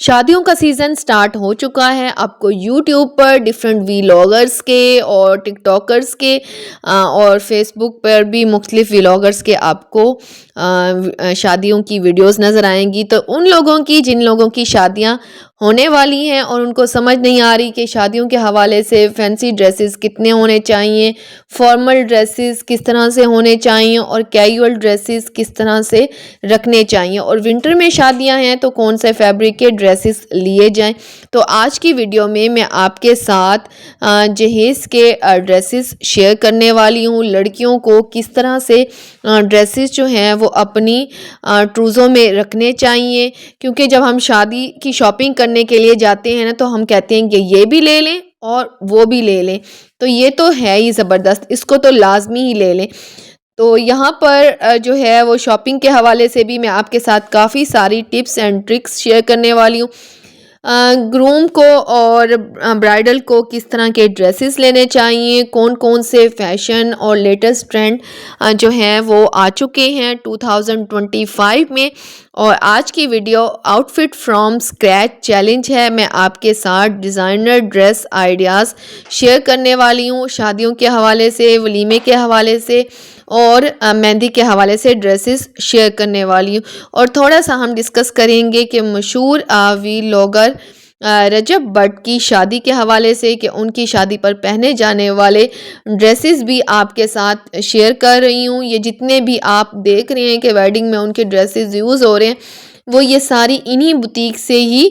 शादियों का season start हो चुका है। आपको यूट्यूब पर डिफरेंट व्लॉगर्स के और टिकटॉकर्स के और फेसबुक पर भी मुख्तलिफ व्लॉगर्स के आपको शादियों की वीडियोस नज़र आएंगी। तो उन लोगों की जिन लोगों की शादियां होने वाली हैं और उनको समझ नहीं आ रही कि शादियों के हवाले से फैंसी ड्रेसेस कितने होने चाहिए, फॉर्मल ड्रेसेस किस तरह से होने चाहिए और कैजुअल ड्रेसेस किस तरह से रखने चाहिए, और विंटर में शादियां हैं तो कौन से फैब्रिक के ड्रेसेस लिए जाएं। तो आज की वीडियो में मैं आपके साथ जहेज़ के ड्रेसेस शेयर करने वाली हूँ। लड़कियों को किस तरह से ड्रेसेस जो हैं वो अपनी ट्रूज़ों में रखने चाहिए, क्योंकि जब हम शादी की शॉपिंग करने के लिए जाते हैं ना तो हम कहते हैं कि ये भी ले लें और वो भी ले लें, तो ये तो है ही ज़बरदस्त, इसको तो लाजमी ही ले लें। तो यहाँ पर जो है वो शॉपिंग के हवाले से भी मैं आपके साथ काफ़ी सारी टिप्स एंड ट्रिक्स शेयर करने वाली हूँ। ग्रूम को और ब्राइडल को किस तरह के ड्रेसेस लेने चाहिए, कौन कौन से फैशन और लेटेस्ट ट्रेंड जो हैं वो आ चुके हैं 2025 में। और आज की video outfit from scratch challenge है। मैं आपके साथ डिज़ाइनर ड्रेस आइडियाज़ शेयर करने वाली हूँ, शादियों के हवाले से, वलीमे के हवाले से और मेहंदी के हवाले से ड्रेसेस शेयर करने वाली हूँ। और थोड़ा सा हम डिस्कस करेंगे कि मशहूर व्लॉगर रजब भट्ट की शादी के हवाले से, कि उनकी शादी पर पहने जाने वाले ड्रेसेस भी आपके साथ शेयर कर रही हूँ। ये जितने भी आप देख रहे हैं कि वेडिंग में उनके ड्रेसेस यूज़ हो रहे हैं, वो ये सारी इन्हीं बुटीक से ही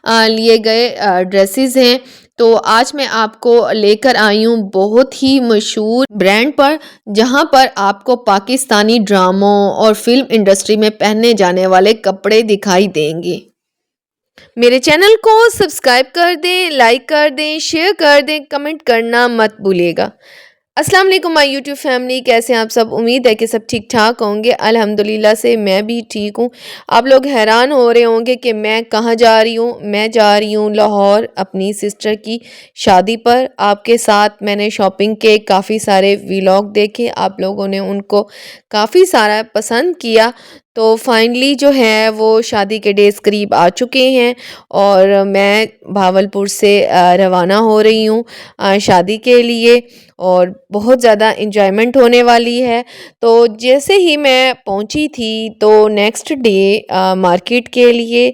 लिए गए ड्रेसेस हैं। तो आज मैं आपको लेकर आई हूँ बहुत ही मशहूर ब्रांड पर, जहाँ पर आपको पाकिस्तानी ड्रामों और फिल्म इंडस्ट्री में पहने जाने वाले कपड़े दिखाई देंगे। मेरे चैनल को सब्सक्राइब कर दें, लाइक कर दें, शेयर कर दें, कमेंट करना मत भूलिएगा। अस्सलाम वालेकुम माय यूट्यूब फैमिली, कैसे हैं आप सब? उम्मीद है कि सब ठीक ठाक होंगे। अल्हम्दुलिल्लाह से मैं भी ठीक हूँ। आप लोग हैरान हो रहे होंगे कि मैं कहाँ जा रही हूँ। मैं जा रही हूँ लाहौर अपनी सिस्टर की शादी पर। आपके साथ मैंने शॉपिंग के काफ़ी सारे व्लॉग देखे, आप लोगों ने उनको काफ़ी सारा पसंद किया। तो फाइनली जो है वो शादी के डेज़ करीब आ चुके हैं और मैं भावलपुर से रवाना हो रही हूँ शादी के लिए, और बहुत ज़्यादा इंजॉयमेंट होने वाली है। तो जैसे ही मैं पहुंची थी तो नेक्स्ट डे मार्केट के लिए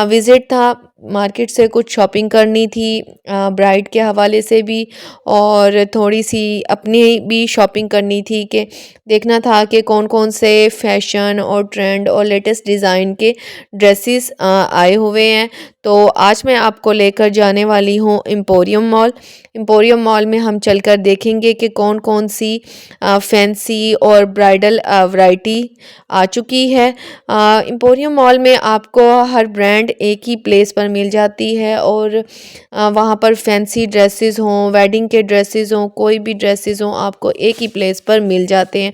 विज़िट था। मार्केट से कुछ शॉपिंग करनी थी ब्राइड के हवाले से भी, और थोड़ी सी अपनी भी शॉपिंग करनी थी, कि देखना था कि कौन कौन से फैशन और ट्रेंड और लेटेस्ट डिज़ाइन के ड्रेसेस आए हुए हैं। तो आज मैं आपको लेकर जाने वाली हूँ एम्पोरियम मॉल। एम्पोरियम मॉल में हम चलकर देखेंगे कि कौन कौन सी फैंसी और ब्राइडल वैरायटी आ चुकी है। एम्पोरियम मॉल में आपको हर ब्रांड एक ही प्लेस पर मिल जाती है, और वहाँ पर फैंसी ड्रेसेस हों, वेडिंग के ड्रेसेस हों, कोई भी ड्रेसेस हों, आपको एक ही प्लेस पर मिल जाते हैं।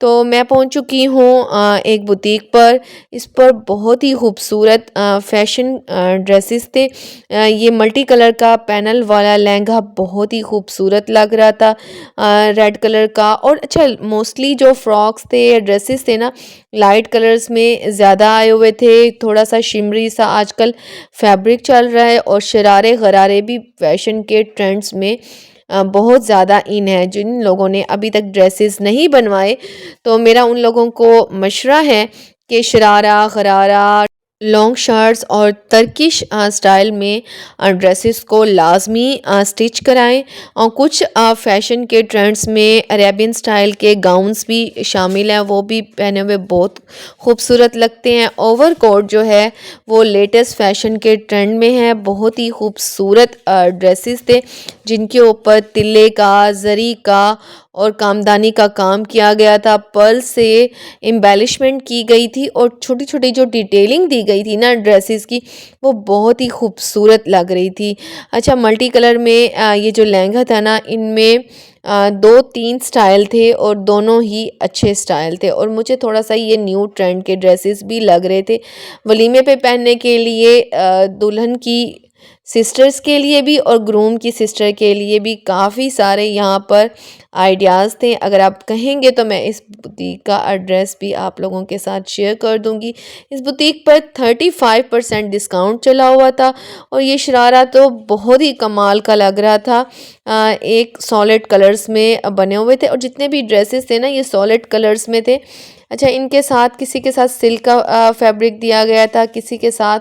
तो मैं पहुंच चुकी हूँ एक बुटीक पर। इस पर बहुत ही खूबसूरत फैशन ड्रेसेस थे। ये मल्टी कलर का पैनल वाला लहंगा बहुत ही खूबसूरत लग रहा था, रेड कलर का। और अच्छा, मोस्टली जो फ्रॉक्स थे या ड्रेसेस थे ना, लाइट कलर्स में ज़्यादा आए हुए थे। थोड़ा सा शिमरी सा आजकल फैब्रिक चल रहा है, और शरारे गरारे भी फैशन के ट्रेंड्स में बहुत ज़्यादा इन है। जिन लोगों ने अभी तक ड्रेसेस नहीं बनवाए, तो मेरा उन लोगों को मशवरा है कि शरारा गरारा, लॉन्ग शर्ट्स और तर्किश स्टाइल में ड्रेसेस को लाजमी स्टिच कराएं। और कुछ फैशन के ट्रेंड्स में अरेबियन स्टाइल के गाउन्स भी शामिल हैं, वो भी पहने हुए बहुत खूबसूरत लगते हैं। ओवरकोट जो है वो लेटेस्ट फैशन के ट्रेंड में है। बहुत ही खूबसूरत ड्रेसेस थे, जिनके ऊपर तिल्ले का, जरी का और कामदानी का काम किया गया था। पर्ल से एम्बेलिशमेंट की गई थी, और छोटी छोटी जो डिटेलिंग दी गई थी ना ड्रेसेस की, वो बहुत ही खूबसूरत लग रही थी। अच्छा, मल्टी कलर में ये जो लहंगा था ना, इनमें 2-3 स्टाइल थे और दोनों ही अच्छे स्टाइल थे, और मुझे थोड़ा सा ये न्यू ट्रेंड के ड्रेसेस भी लग रहे थे। वलीमे पे पहनने के लिए दुल्हन की सिस्टर्स के लिए भी और ग्रूम की सिस्टर के लिए भी काफ़ी सारे यहाँ पर आइडियाज़ थे। अगर आप कहेंगे तो मैं इस बुटीक का एड्रेस भी आप लोगों के साथ शेयर कर दूँगी। इस बुटीक पर 35% डिस्काउंट चला हुआ था और ये शरारा तो बहुत ही कमाल का लग रहा था। एक सॉलिड कलर्स में बने हुए थे और जितने भी ड्रेसेस थे ना ये सॉलिड कलर्स में थे। अच्छा, इनके साथ किसी के साथ सिल्क का फैब्रिक दिया गया था, किसी के साथ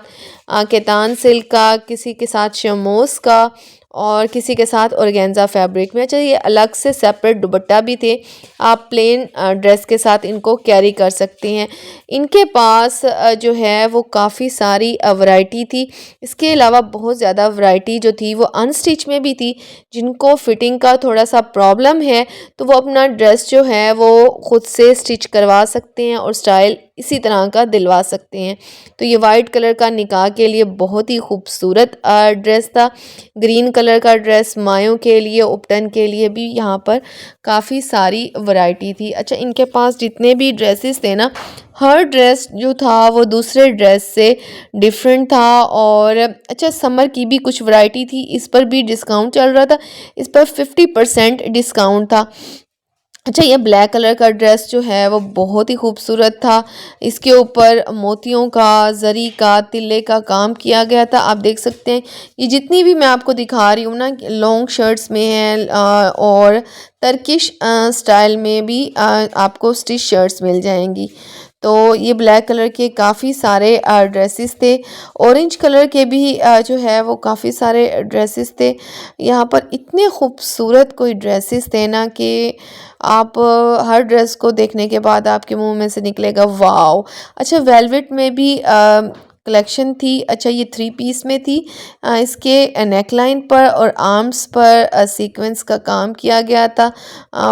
केतान सिल्क का, किसी के साथ शमोस का और किसी के साथ ऑर्गेन्जा फैब्रिक में। अच्छा, ये अलग से सेपरेट दुपट्टा भी थे, आप प्लेन ड्रेस के साथ इनको कैरी कर सकती हैं। इनके पास जो है वो काफ़ी सारी वैरायटी थी। इसके अलावा बहुत ज़्यादा वैरायटी जो थी वो अनस्टिच में भी थी। जिनको फिटिंग का थोड़ा सा प्रॉब्लम है तो वो अपना ड्रेस जो है वो ख़ुद से स्टिच करवा सकते हैं और स्टाइल इसी तरह का दिलवा सकते हैं। तो ये वाइट कलर का निकाह के लिए बहुत ही खूबसूरत ड्रेस था। ग्रीन कलर का ड्रेस मायों के लिए, उपटन के लिए भी यहाँ पर काफ़ी सारी वैरायटी थी। अच्छा, इनके पास जितने भी ड्रेसेस थे ना, हर ड्रेस जो था वो दूसरे ड्रेस से डिफरेंट था। और अच्छा, समर की भी कुछ वैरायटी थी, इस पर भी डिस्काउंट चल रहा था, इस पर 50% डिस्काउंट था। अच्छा, ये ब्लैक कलर का ड्रेस जो है वो बहुत ही खूबसूरत था। इसके ऊपर मोतियों का, जरी का, तिल्ले का काम किया गया था। आप देख सकते हैं ये जितनी भी मैं आपको दिखा रही हूँ ना, लॉन्ग शर्ट्स में है और टर्किश स्टाइल में भी आपको स्टिच शर्ट्स मिल जाएंगी। तो ये ब्लैक कलर के काफ़ी सारे ड्रेसेस थे। ऑरेंज कलर के भी जो है वो काफ़ी सारे ड्रेसेस थे। यहाँ पर इतने खूबसूरत कोई ड्रेसेस थे ना कि आप हर ड्रेस को देखने के बाद आपके मुंह में से निकलेगा वाओ। अच्छा, वेलवेट में भी कलेक्शन थी। अच्छा, ये 3 पीस में थी। इसके नेक लाइन पर और आर्म्स पर सीक्वेंस का काम किया गया था।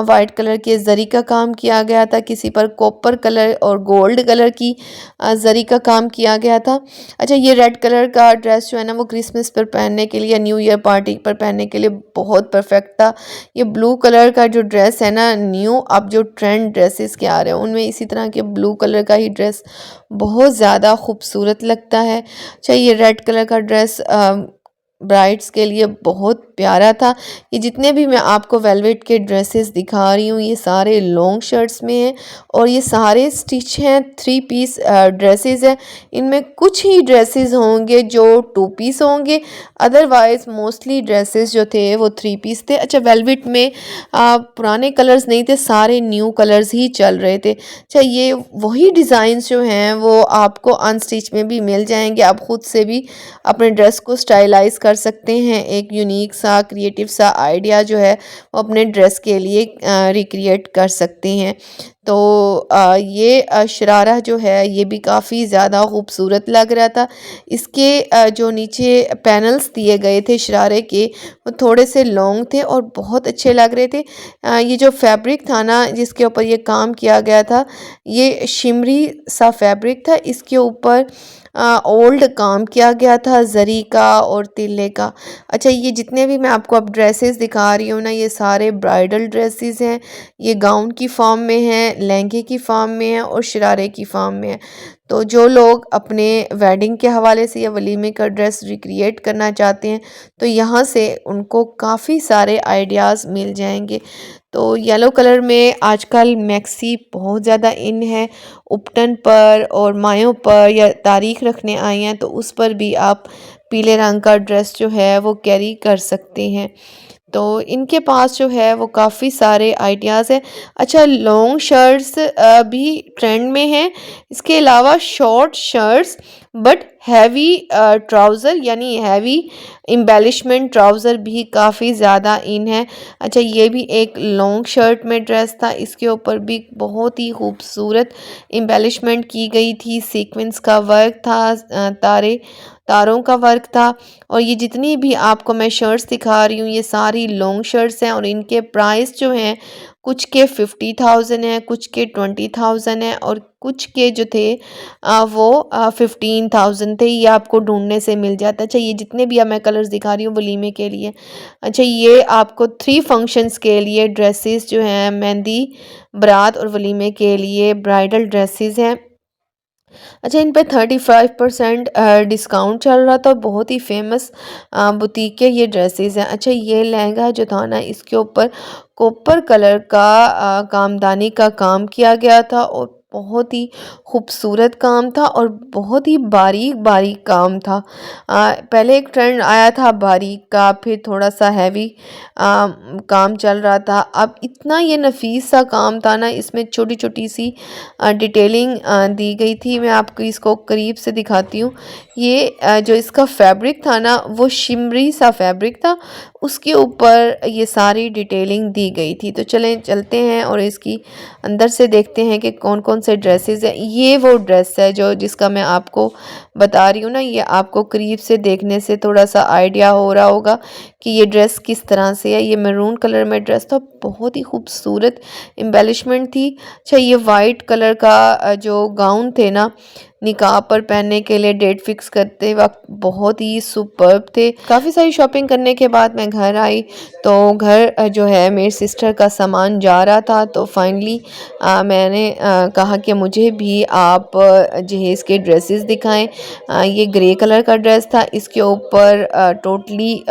वाइट कलर के जरी का काम किया गया था, किसी पर कॉपर कलर और गोल्ड कलर की जरी का काम किया गया था। अच्छा, ये रेड कलर का ड्रेस जो है ना वो क्रिसमस पर पहनने के लिए या न्यू ईयर पार्टी पर पहनने के लिए बहुत परफेक्ट था। ये ब्लू कलर का जो ड्रेस है ना, न्यू अब जो ट्रेंड ड्रेसेस के आ रहे हैं उनमें इसी तरह के ब्लू कलर का ही ड्रेस बहुत ज़्यादा खूबसूरत लगता है। अच्छा, ये रेड कलर का ड्रेस ब्राइड्स के लिए बहुत प्यारा था। ये जितने भी मैं आपको वेलवेट के ड्रेसेस दिखा रही हूँ ये सारे लॉन्ग शर्ट्स में हैं और ये सारे स्टिच हैं। 3 पीस ड्रेसेस हैं। इनमें कुछ ही ड्रेसेस होंगे जो 2 पीस होंगे, अदरवाइज मोस्टली ड्रेसेस जो थे वो 3 पीस थे। अच्छा, वेलवेट में पुराने कलर्स नहीं थे, सारे न्यू कलर्स ही चल रहे थे। अच्छा, ये वही डिज़ाइंस जो हैं वो आपको अनस्टिच में भी मिल जाएंगे। आप खुद से भी अपने ड्रेस को स्टाइलाइज कर सकते हैं। एक यूनिक सा क्रिएटिव सा आइडिया जो है वो अपने ड्रेस के लिए रिक्रिएट कर सकते हैं। तो ये शरारा जो है ये भी काफ़ी ज़्यादा खूबसूरत लग रहा था। इसके जो नीचे पैनल्स दिए गए थे शरारे के वो थोड़े से लॉन्ग थे और बहुत अच्छे लग रहे थे। ये जो फैब्रिक था ना जिसके ऊपर ये काम किया गया था ये शिमरी सा फैब्रिक था। इसके ऊपर ओल्ड काम किया गया था जरी का और तिल्ले का। अच्छा, ये जितने भी मैं आपको अब ड्रेसेस दिखा रही हूँ ना ये सारे ब्राइडल ड्रेसेस हैं। ये गाउन की फॉर्म में है, लहंगे की फॉर्म में है और शरारे की फॉर्म में है। तो जो लोग अपने वेडिंग के हवाले से या वलीमे का ड्रेस रिक्रिएट करना चाहते हैं तो यहाँ से उनको काफ़ी सारे आइडियाज़ मिल जाएंगे। तो येलो कलर में आजकल मैक्सी बहुत ज़्यादा इन है। उपटन पर और मायों पर या तारीख रखने आई हैं तो उस पर भी आप पीले रंग का ड्रेस जो है वो कैरी कर सकते हैं। तो इनके पास जो है वो काफ़ी सारे आइडियाज़ हैं। अच्छा, लॉन्ग शर्ट्स भी ट्रेंड में हैं। इसके अलावा short shirts but heavy trouser यानी हैवी एम्बेलिशमेंट ट्राउज़र भी काफ़ी ज़्यादा इन है। अच्छा, ये भी एक लॉन्ग शर्ट में ड्रेस था। इसके ऊपर भी बहुत ही खूबसूरत एम्बेलिशमेंट की गई थी, सीक्वेंस का वर्क था, तारों का वर्क था। और ये जितनी भी आपको मैं शर्ट्स दिखा रही हूँ ये सारी लॉन्ग शर्ट्स हैं और इनके प्राइस जो हैं कुछ के 50,000 है, कुछ के 20,000 है और कुछ के जो थे वो 15,000 थे। ये आपको ढूंढने से मिल जाता है। अच्छा, ये जितने भी अब मैं कलर्स दिखा रही हूँ वलीमे के लिए। अच्छा, ये आपको 3 फंक्शंस के लिए ड्रेसेस जो हैं, मेहंदी, बारात और वलीमे के लिए ब्राइडल ड्रेसेस हैं। अच्छा, इन पे 35% डिस्काउंट चल रहा था। बहुत ही फेमस बुटीक के ये ड्रेसेस हैं। अच्छा, ये लहंगा जो था ना, इसके ऊपर कॉपर कलर का कामदानी का काम किया गया था और बहुत ही खूबसूरत काम था और बहुत ही बारीक बारीक काम था। पहले एक ट्रेंड आया था बारीक का, फिर थोड़ा सा हैवी काम चल रहा था। अब इतना ये नफीस सा काम था ना, इसमें छोटी छोटी सी डिटेलिंग दी गई थी। मैं आपको इसको करीब से दिखाती हूँ। ये जो इसका फैब्रिक था ना, वो शिमरी सा फैब्रिक था, उसके ऊपर ये सारी डिटेलिंग दी गई थी। तो चलें चलते हैं और इसकी अंदर से देखते हैं कि कौन कौन से ड्रेसेस हैं। ये वो ड्रेस है जो जिसका मैं आपको बता रही हूँ ना, ये आपको करीब से देखने से थोड़ा सा आइडिया हो रहा होगा कि ये ड्रेस किस तरह से है। ये मैरून कलर में ड्रेस था, बहुत ही खूबसूरत एम्बेलिशमेंट थी। अच्छा, ये वाइट कलर का जो गाउन थे ना, निकाह पर पहनने के लिए डेट फिक्स करते वक्त बहुत ही सुपर्ब थे। काफ़ी सारी शॉपिंग करने के बाद मैं घर आई तो घर जो है मेरी सिस्टर का सामान जा रहा था, तो फाइनली मैंने कहा कि मुझे भी आप जहेज़ के ड्रेसेस दिखाएं। ये ग्रे कलर का ड्रेस था, इसके ऊपर टोटली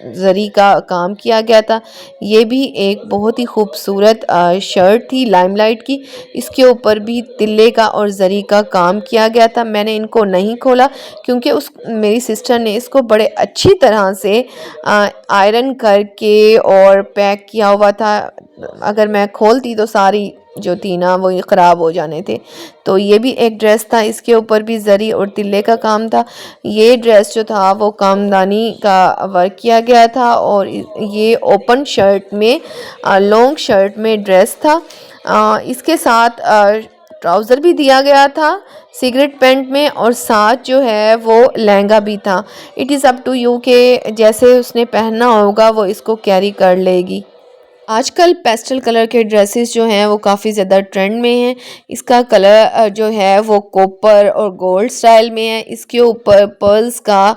जरी का काम किया गया था। ये भी एक बहुत ही खूबसूरत शर्ट थी लाइमलाइट की, इसके ऊपर भी तिल्ले का और जरी का काम किया गया था। मैंने इनको नहीं खोला क्योंकि उस मेरी सिस्टर ने इसको बड़े अच्छी तरह से आयरन करके और पैक किया हुआ था। अगर मैं खोलती तो सारी जो थी ना वो ख़राब हो जाने थे। तो ये भी एक ड्रेस था, इसके ऊपर भी जरी और तिल्ले का काम था। ये ड्रेस जो था वो कामदानी का वर्क किया गया था और ये ओपन शर्ट में लॉन्ग शर्ट में ड्रेस था। इसके साथ ट्राउज़र भी दिया गया था सिगरेट पैंट में और साथ जो है वो लहंगा भी था। It is up to you के जैसे उसने पहनना होगा वो इसको कैरी कर लेगी। आजकल पेस्टल कलर के ड्रेसेस जो हैं वो काफ़ी ज़्यादा ट्रेंड में हैं। इसका कलर जो है वो कॉपर और गोल्ड स्टाइल में है। इसके ऊपर पर्ल्स का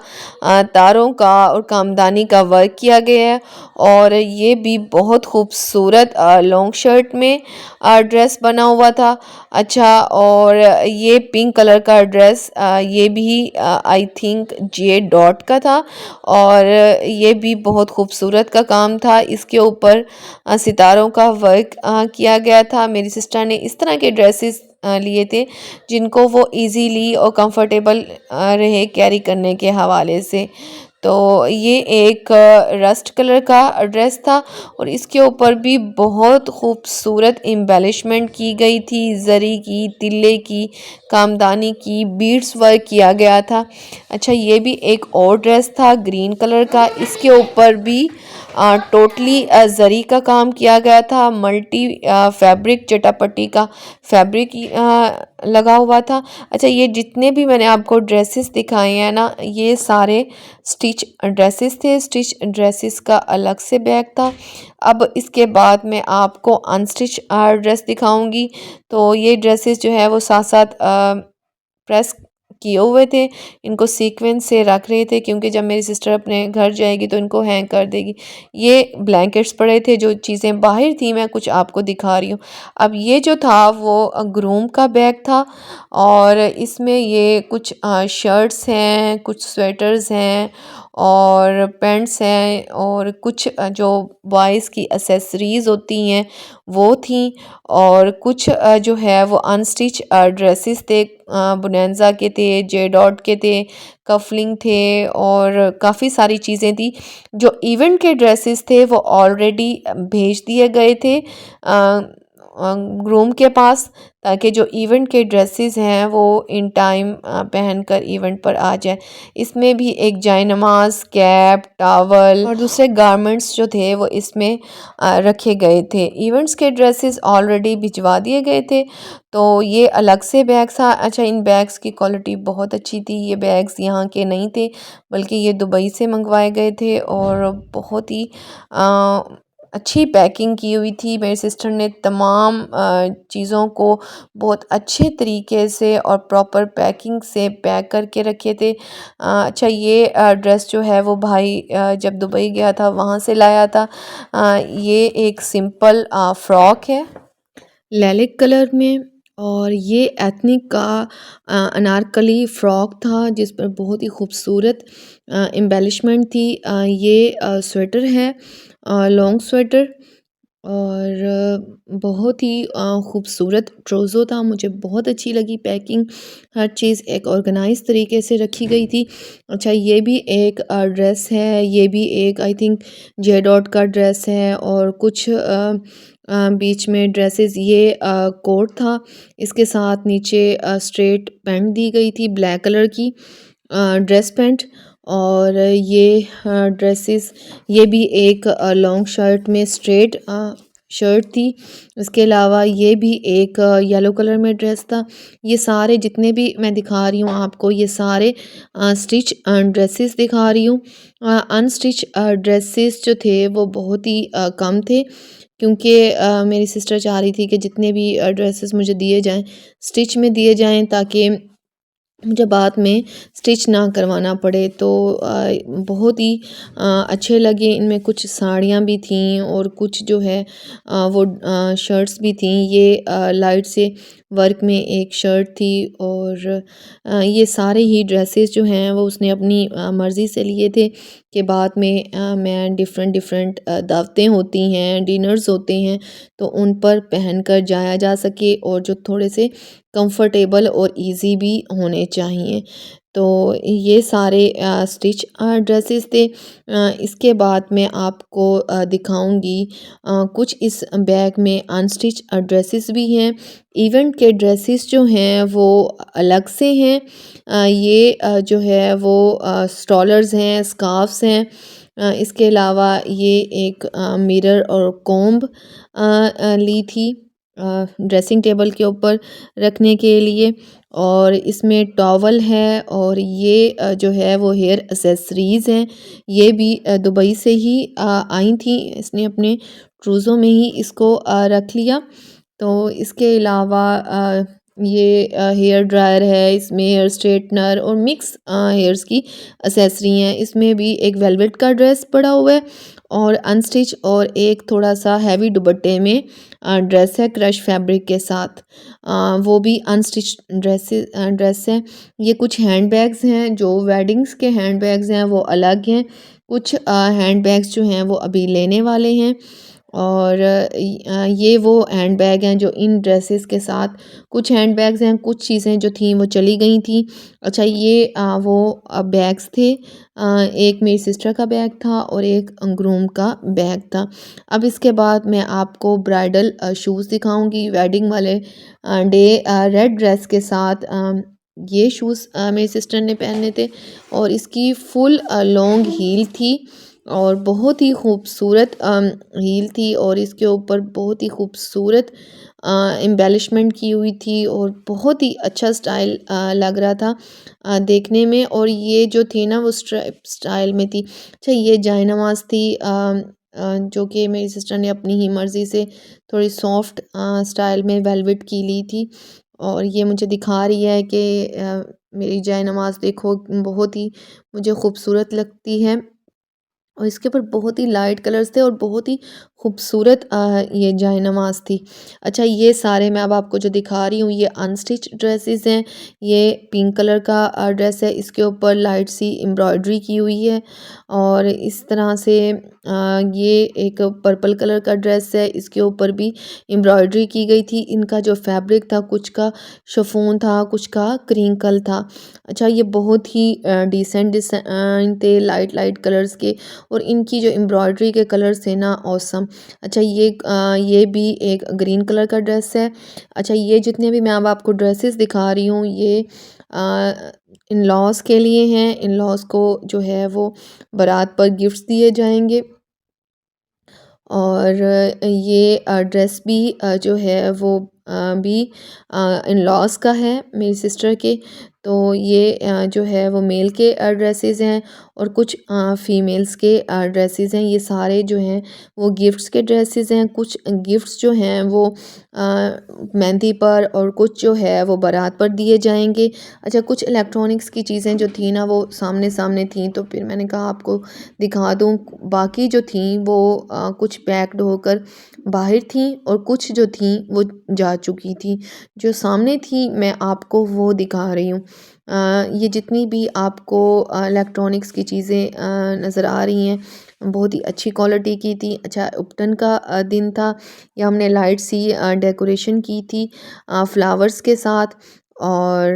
तारों का और कामदानी का वर्क किया गया है और ये भी बहुत खूबसूरत लॉन्ग शर्ट में ड्रेस बना हुआ था। अच्छा, और ये पिंक कलर का ड्रेस ये भी आई थिंक जे डॉट का था और ये भी बहुत खूबसूरत का काम था। इसके ऊपर सितारों का वर्क किया गया था। मेरी सिस्टर ने इस तरह के ड्रेसेस लिए थे जिनको वो इजीली और कंफर्टेबल रहे कैरी करने के हवाले से। तो ये एक रस्ट कलर का ड्रेस था और इसके ऊपर भी बहुत खूबसूरत एम्बेलिशमेंट की गई थी, जरी की, तिल्ले की, कामदानी की, बीड्स वर्क किया गया था। अच्छा, ये भी एक और ड्रेस था ग्रीन कलर का, इसके ऊपर भी टोटली जरी का काम किया गया था। मल्टी फैब्रिक चटापट्टी का फैब्रिक लगा हुआ था। अच्छा, ये जितने भी मैंने आपको ड्रेसेस दिखाए हैं ना, ये सारे स्टिच ड्रेसेस थे। स्टिच ड्रेसेस का अलग से बैग था। अब इसके बाद मैं आपको अनस्टिच ड्रेस दिखाऊंगी। तो ये ड्रेसेस जो है वो साथ साथ प्रेस किए हुए थे, इनको सीक्वेंस से रख रहे थे क्योंकि जब मेरी सिस्टर अपने घर जाएगी तो इनको हैंग कर देगी। ये ब्लैंकेट्स पड़े थे, जो चीज़ें बाहर थी मैं कुछ आपको दिखा रही हूँ। अब ये जो था वो ग्रूम का बैग था और इसमें ये कुछ शर्ट्स हैं, कुछ स्वेटर्स हैं और पैंट्स हैं और कुछ जो बॉयज़ की एसेसरीज़ होती हैं वो थी और कुछ जो है वो अनस्टिच ड्रेसेस थे, बुनेंजा के थे, जे डॉट के थे, कफलिंग थे और काफ़ी सारी चीज़ें थी। जो इवेंट के ड्रेसेस थे वो ऑलरेडी भेज दिए गए थे ग्रूम के पास, ताकि जो इवेंट के ड्रेसेस हैं वो इन टाइम पहनकर इवेंट पर आ जाए। इसमें भी एक जायनमाज, कैप, टावल और दूसरे गारमेंट्स जो थे वो इसमें रखे गए थे। इवेंट्स के ड्रेसेस ऑलरेडी भिजवा दिए गए थे, तो ये अलग से बैग्स था। अच्छा, इन बैग्स की क्वालिटी बहुत अच्छी थी। ये बैग्स यहाँ के नहीं थे बल्कि ये दुबई से मंगवाए गए थे और बहुत ही अच्छी पैकिंग की हुई थी। मेरी सिस्टर ने तमाम चीज़ों को बहुत अच्छे तरीके से और प्रॉपर पैकिंग से पैक करके रखे थे। अच्छा, ये ड्रेस जो है वो भाई जब दुबई गया था वहाँ से लाया था। ये एक सिंपल फ्रॉक है, लिलाक कलर में और ये एथनिक का अनारकली फ्रॉक था जिस पर बहुत ही खूबसूरत एम्बेलिशमेंट थी। ये स्वेटर है, लॉन्ग स्वेटर, और बहुत ही खूबसूरत ट्रोज़ो था। मुझे बहुत अच्छी लगी पैकिंग, हर चीज़ एक ऑर्गेनाइज तरीके से रखी गई थी। अच्छा, ये भी एक ड्रेस है, ये भी एक आई थिंक जे डॉट का ड्रेस है, और कुछ बीच में ड्रेसेस, ये कोट था, इसके साथ नीचे स्ट्रेट पैंट दी गई थी ब्लैक कलर की, ड्रेस पैंट। और ये ड्रेसेस, ये भी एक लॉन्ग शर्ट में स्ट्रेट शर्ट थी। इसके अलावा ये भी एक येलो कलर में ड्रेस था। ये सारे जितने भी मैं दिखा रही हूँ आपको, ये सारे स्टिच ड्रेसेस दिखा रही हूँ। अनस्टिच ड्रेसेस जो थे वो बहुत ही कम थे, क्योंकि मेरी सिस्टर चाह रही थी कि जितने भी ड्रेसेस मुझे दिए जाएं स्टिच में दिए जाएं, ताकि मुझे बाद में स्टिच ना करवाना पड़े। तो बहुत ही अच्छे लगे। इनमें कुछ साड़ियाँ भी थीं और कुछ जो है वो शर्ट्स भी थीं। ये लाइट से वर्क में एक शर्ट थी, और ये सारे ही ड्रेसेस जो हैं वो उसने अपनी मर्ज़ी से लिए थे, कि बाद में मैं डिफ़रेंट डिफ़रेंट दावतें होती हैं, डिनर्स होते हैं, तो उन पर पहन कर जाया जा सके, और जो थोड़े से कंफर्टेबल और इजी भी होने चाहिए। तो ये सारे स्टिच ड्रेसेस थे। इसके बाद मैं आपको दिखाऊंगी कुछ इस बैग में अनस्टिच ड्रेसेस भी हैं। इवेंट के ड्रेसेस जो हैं वो अलग से हैं। ये जो है वो स्टॉलर्स हैं, स्कार्फ्स हैं। इसके अलावा ये एक मिरर और कॉम्ब ली थी ड्रेसिंग टेबल के ऊपर रखने के लिए, और इसमें टॉवल है, और ये जो है वो हेयर एक्सेसरीज़ हैं। ये भी दुबई से ही आई थी, इसने अपने ट्रूज़ों में ही इसको रख लिया। तो इसके अलावा ये हेयर ड्रायर है, इसमें हेयर स्ट्रेटनर और मिक्स हेयर्स की एक्सेसरी हैं। इसमें भी एक वेलवेट का ड्रेस पड़ा हुआ है, और अनस्टिच, और एक थोड़ा सा हैवी दुपट्टे में ड्रेस है क्रश फैब्रिक के साथ। वो भी अनस्टिच ड्रेस है। ये कुछ हैंड बैग्स हैं, जो वेडिंग्स के हैंड बैग्स हैं वो अलग हैं। कुछ हैंड बैग्स जो हैं वो अभी लेने वाले हैं, और ये वो हैंड बैग हैं जो इन ड्रेसेस के साथ, कुछ हैंड बैग्स हैं, कुछ चीज़ें जो थी वो चली गई थी। अच्छा, ये वो बैग्स थे। एक मेरी सिस्टर का बैग था और एक ग्रूम का बैग था। अब इसके बाद मैं आपको ब्राइडल शूज़ दिखाऊंगी वेडिंग वाले डे। रेड ड्रेस के साथ ये शूज़ मेरी सिस्टर ने पहने थे, और इसकी फुल लॉन्ग हील थी, और बहुत ही खूबसूरत हील थी, और इसके ऊपर बहुत ही खूबसूरत एम्बेलिशमेंट की हुई थी, और बहुत ही अच्छा स्टाइल लग रहा था देखने में। और ये जो थी ना वो स्ट्राइप स्टाइल में थी। अच्छा, ये जायनमाज थी, जो कि मेरी सिस्टर ने अपनी ही मर्ज़ी से थोड़ी सॉफ्ट स्टाइल में वेलवेट की ली थी, और ये मुझे दिखा रही है कि मेरी जायनमाज देखो, बहुत ही मुझे खूबसूरत लगती है। और इसके ऊपर बहुत ही लाइट कलर्स थे, और बहुत ही खूबसूरत ये जायनमाज़ थी। अच्छा, ये सारे मैं अब आपको जो दिखा रही हूँ ये अनस्टिच ड्रेसेस हैं। ये पिंक कलर का ड्रेस है, इसके ऊपर लाइट सी एम्ब्रॉयडरी की हुई है, और इस तरह से ये एक पर्पल कलर का ड्रेस है, इसके ऊपर भी एम्ब्रॉयडरी की गई थी। इनका जो फैब्रिक था कुछ का शिफॉन था, कुछ का क्रिंकल था। अच्छा, ये बहुत ही डिसेंट डिसेंट थे, लाइट लाइट कलर्स के, और इनकी जो एम्ब्रॉयडरी के कलर्स थे ना ऑसम। अच्छा, ये भी एक ग्रीन कलर का ड्रेस है। अच्छा, ये जितने भी मैं अब आपको ड्रेसेस दिखा रही हूँ ये इन लॉज के लिए हैं। इन लॉज को जो है वो बारात पर गिफ्ट्स दिए जाएंगे। और ये ड्रेस भी जो है वो भी इन लॉज का है मेरी सिस्टर के। तो ये जो है वो मेल के ड्रेसेस हैं और कुछ फीमेल्स के ड्रेसेस हैं। ये सारे जो हैं वो गिफ्ट्स के ड्रेसेस हैं। कुछ गिफ्ट्स जो हैं वो मेहंदी पर और कुछ जो है वो बारात पर दिए जाएंगे। अच्छा, कुछ इलेक्ट्रॉनिक्स की चीज़ें जो थी ना वो सामने सामने थी, तो फिर मैंने कहा आपको दिखा दूँ। बाकी जो थी वो कुछ पैक्ड होकर बाहर थी और कुछ जो थी वो जा चुकी थी। जो सामने थी मैं आपको वो दिखा रही हूँ। ये जितनी भी आपको इलेक्ट्रॉनिक्स की चीज़ें नज़र आ रही हैं बहुत ही अच्छी क्वालिटी की थी। अच्छा, उपटन का दिन था, या हमने लाइट सी डेकोरेशन की थी फ्लावर्स के साथ। और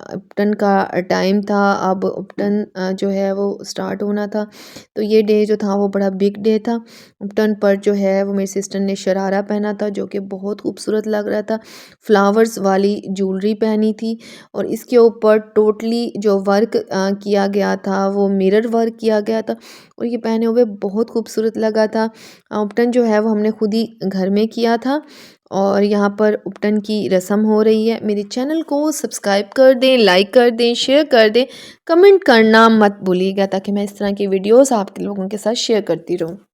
उपटन का टाइम था, अब उपटन जो है वो स्टार्ट होना था। तो ये डे जो था वो बड़ा बिग डे था। उपटन पर जो है वो मेरी सिस्टर ने शरारा पहना था जो कि बहुत खूबसूरत लग रहा था। फ्लावर्स वाली ज्वेलरी पहनी थी और इसके ऊपर टोटली जो वर्क किया गया था वो मिरर वर्क किया गया था और ये पहने हुए बहुत खूबसूरत लगा था। उपटन जो है वो हमने खुद ही घर में किया था और यहाँ पर उपटन की रस्म हो रही है। मेरे चैनल को सब्सक्राइब कर दें, लाइक कर दें, शेयर कर दें, कमेंट करना मत भूलिएगा ताकि मैं इस तरह की वीडियोस आप लोगों के साथ शेयर करती रहूँ।